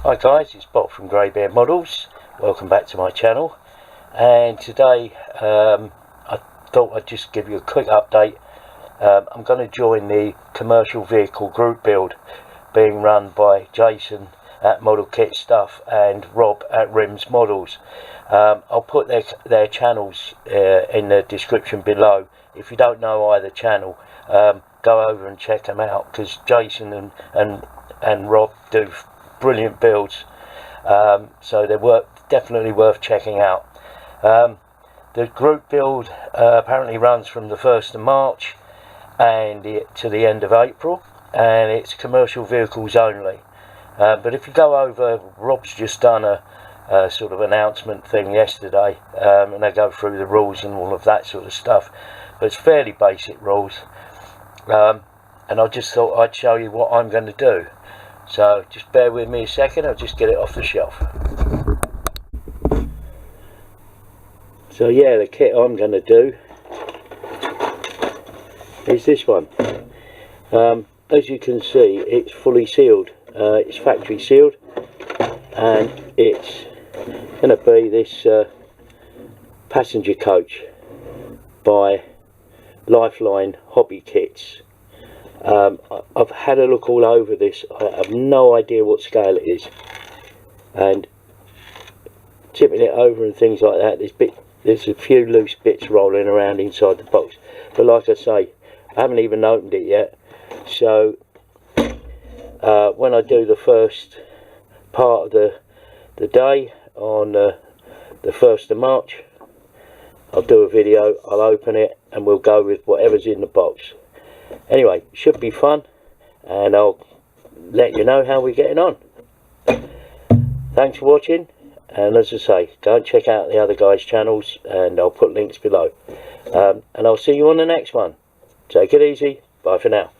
Hi guys, it's Bob from Greybeard Models. Welcome back to my channel, and today I thought I'd just give you a quick update. I'm going to join the commercial vehicle group build being run by Jason at Model Kit Stuff and Rob at Rims Models. I'll put their channels in the description below. If you don't know either channel, go over and check them out, because Jason and Rob do brilliant builds, so they're definitely worth checking out. The group build apparently runs from the 1st of March and to the end of April, and it's commercial vehicles only. But if you go over, Rob's just done a sort of announcement thing yesterday, and they go through the rules and all of that sort of stuff, but it's fairly basic rules, and I just thought I'd show you what I'm going to do. So just bear with me a second, I'll just get it off the shelf. So yeah, the kit I'm going to do is this one. As you can see, it's fully sealed. It's factory sealed, and it's going to be this passenger coach by Lifeline Hobby Kits. I've had a look all over this. I have no idea what scale it is, and tipping it over and things like that, there's a few loose bits rolling around inside the box, but like I say, I haven't even opened it yet. So when I do the first part of the day on the 1st of March, I'll do a video, I'll open it, and we'll go with whatever's in the box. Anyway, should be fun, and I'll let you know how we're getting on. Thanks for watching, and as I say, go and check out the other guys' channels, and I'll put links below. And I'll see you on the next one. Take it easy. Bye for now.